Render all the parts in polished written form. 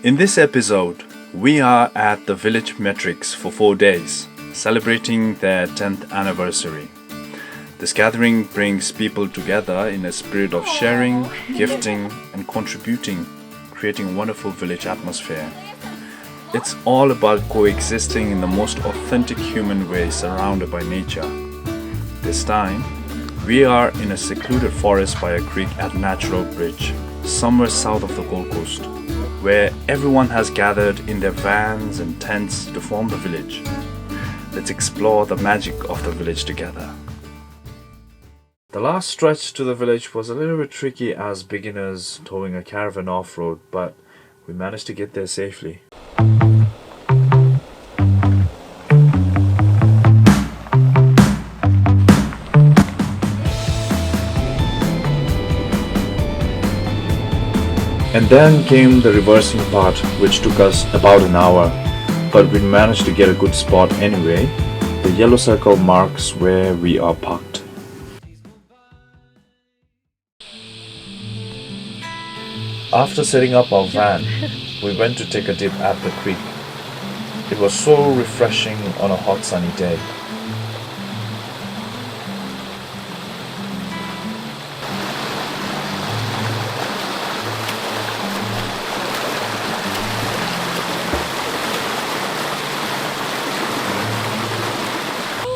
In this episode, we are at the village Metrics for 4 days, celebrating their 10th anniversary. This gathering brings people together in a spirit of sharing, gifting, and contributing, creating a wonderful village atmosphere. It's all about coexisting in the most authentic human way, surrounded by nature. This time, we are in a secluded forest by a creek at Natural Bridge, somewhere south of the Gold Coast, where everyone has gathered in their vans and tents to form the village. Let's explore the magic of the village together. The last stretch to the village was a little bit tricky as beginners towing a caravan off-road, but we managed to get there safely. And then came the reversing part, which took us about an hour, but we managed to get a good spot anyway. The yellow circle marks where we are parked. After setting up our van, we went to take a dip at the creek. It was so refreshing on a hot sunny day.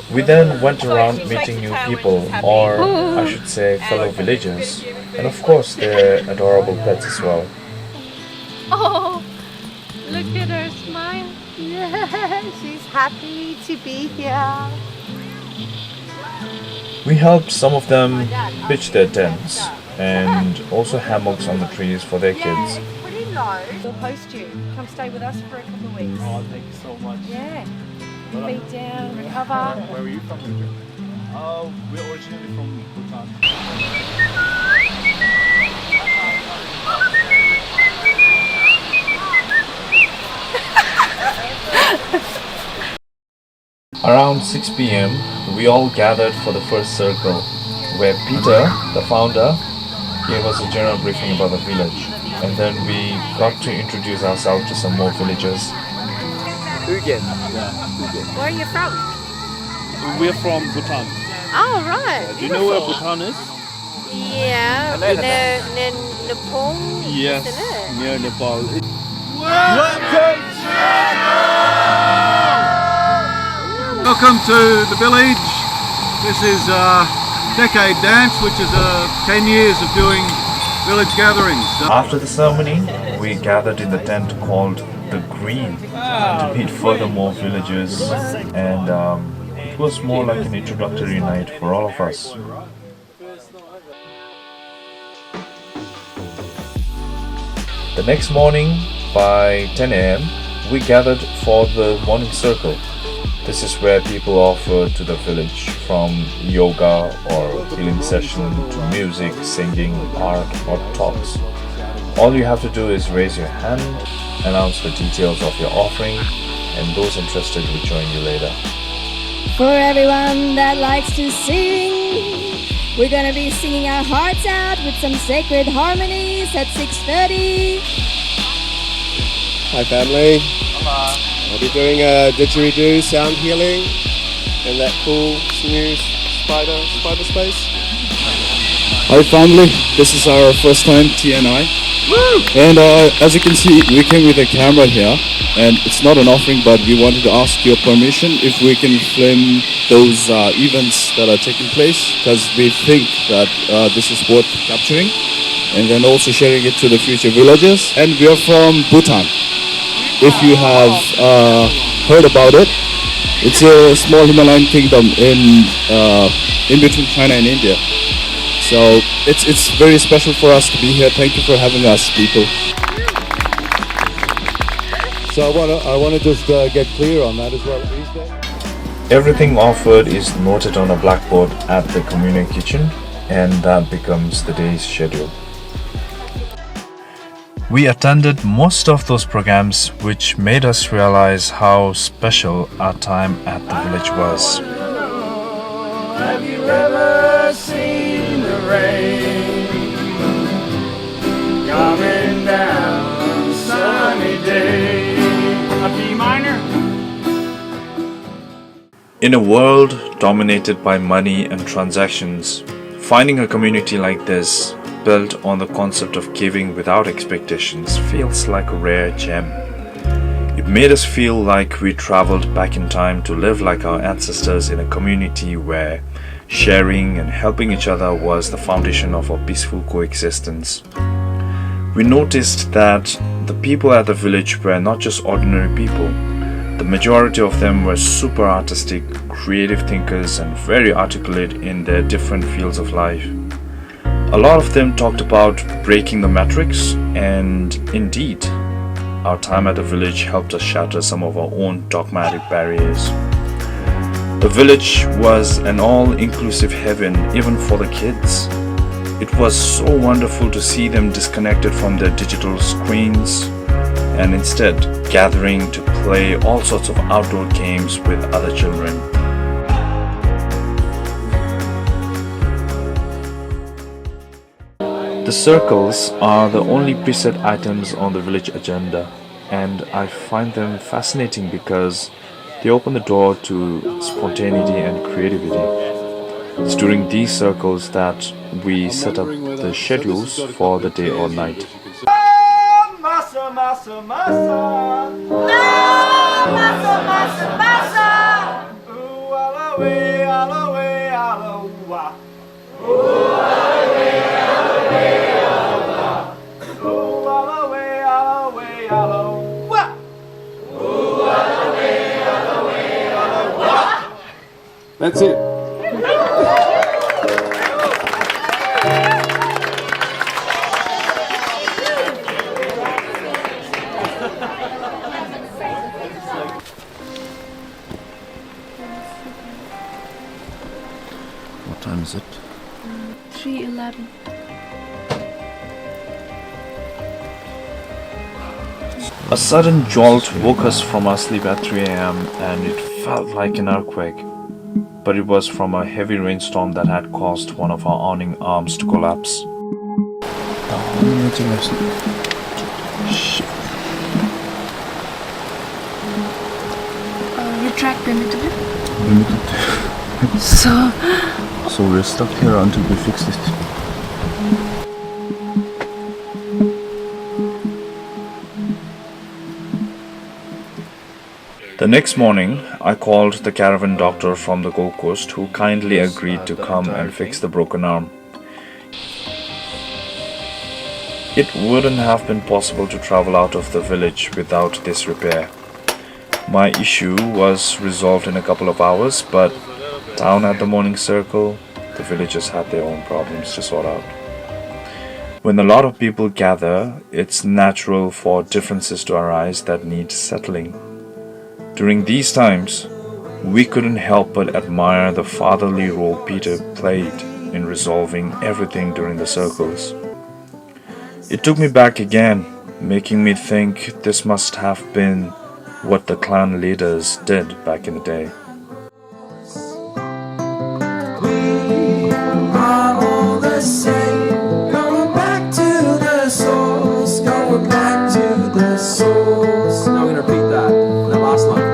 We then went around meeting new people, or I should say fellow villagers, and of course their adorable pets as well. Oh, look at her smile. Yeah, she's happy to be here. We helped some of them pitch their tents and also hammocks on the trees for their kids. It's pretty low. We'll host you. Come stay with us for a couple of weeks. Oh, thank you so much. Yeah. Feet down, recover. Where are you from? We're originally from Bhutan. Around 6 p.m., we all gathered for the first circle, where Peter, the founder, gave us a general briefing about the village, and then we got to introduce ourselves to some more villagers. Ugen. Where are you from? We're from Bhutan. Oh, right. Do you know where Bhutan is? Yeah, near Nepal, Yes, isn't it? near Nepal. Welcome to the village. This is Decade Dance, which is 10 years of doing village gatherings. After the ceremony, we gathered in the tent called The Green to meet furthermore villagers, and it was more like an introductory night for all of us. The next morning, by 10 a.m., we gathered for the morning circle. This is where people offer to the village, from yoga or healing session to music, singing, art or talks. All you have to do is raise your hand, announce the details of your offering, and those interested will join you later. For everyone that likes to sing, we're gonna be singing our hearts out with some sacred harmonies at 6:30. Hi family. I'll be doing a didgeridoo sound healing in that cool smooth spider space. Hi family, this is our first time TNI. And as you can see, we came with a camera here, and it's not an offering, but we wanted to ask your permission if we can film those events that are taking place, because we think that this is worth capturing, and then also sharing it to the future villagers. And we are from Bhutan. If you have heard about it, it's a small Himalayan kingdom in between China and India. So it's very special for us to be here. Thank you for having us, people. So I wanna just get clear on that as well. Everything offered is noted on a blackboard at the communal kitchen, and that becomes the day's schedule. We attended most of those programs, which made us realize how special our time at the village was. Have you ever seen the rain coming down a sunny day? In a world dominated by money and transactions, finding a community like this, built on the concept of giving without expectations, feels like a rare gem. It made us feel like we traveled back in time to live like our ancestors in a community where sharing and helping each other was the foundation of our peaceful coexistence. We noticed that the people at the village were not just ordinary people. The majority of them were super artistic, creative thinkers and very articulate in their different fields of life. A lot of them talked about breaking the matrix, and indeed, our time at the village helped us shatter some of our own dogmatic barriers. The village was an all-inclusive heaven even for the kids. It was so wonderful to see them disconnected from their digital screens and instead gathering to play all sorts of outdoor games with other children. The circles are the only preset items on the village agenda, and I find them fascinating because they open the door to spontaneity and creativity. It's during these circles that we set up the schedules for the day or night. Massa, massa, massa. Ooh, alla way, alla way, alla wah. Ooh, alla way, alla way, alla wah. Ooh, alla way, alla way, alla wah. Ooh, alla way, alla way, alla wah. That's it. What time is it? 3:11. A sudden jolt woke us from our sleep at 3 a.m. and it felt like an earthquake. But it was from a heavy rainstorm that had caused one of our awning arms to collapse. Retract limited. So we're stuck here until we fix it. The next morning, I called the caravan doctor from the Gold Coast who kindly agreed to come and fix the broken arm. It wouldn't have been possible to travel out of the village without this repair. My issue was resolved in a couple of hours, but down at the morning circle, the villagers had their own problems to sort out. When a lot of people gather, it's natural for differences to arise that need settling. During these times, we couldn't help but admire the fatherly role Peter played in resolving everything during the circles. It took me back again, making me think this must have been what the clan leaders did back in the day. We are all the same. Going back to the source. Going back to the source. Now I'm gonna repeat that. The last line.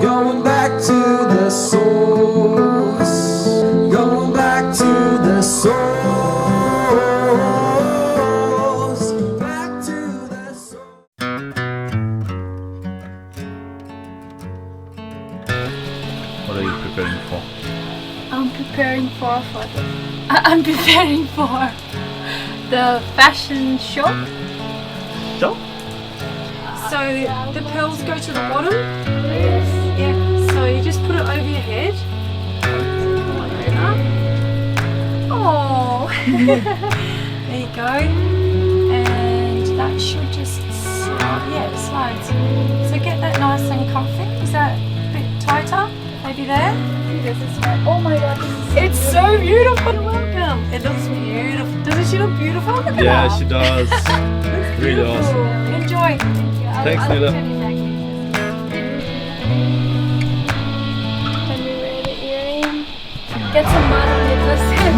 Going back to the source. Going back to the source. Back to the source. What are you preparing for? I'm preparing for the fashion show. Show? So the pearls go to the bottom. Yeah. So you just put it over your head. Oh. There you go. And that should just slide. Yeah, it slides. So get that nice and comfy. Is that a bit tighter? Maybe there. Oh my god, it's so beautiful. Welcome. It looks beautiful. Doesn't she look beautiful? Look at Yeah, that. she does. Looks Really beautiful. awesome. Enjoy. Thanks, I Nila. Can we wear the earring? Get some mud on it, listen.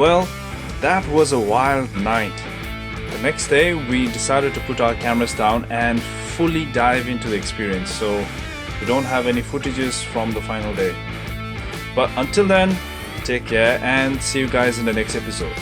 Well, that was a wild night. The next day we decided to put our cameras down and fully dive into the experience, so we don't have any footages from the final day. But until then, take care and see you guys in the next episode.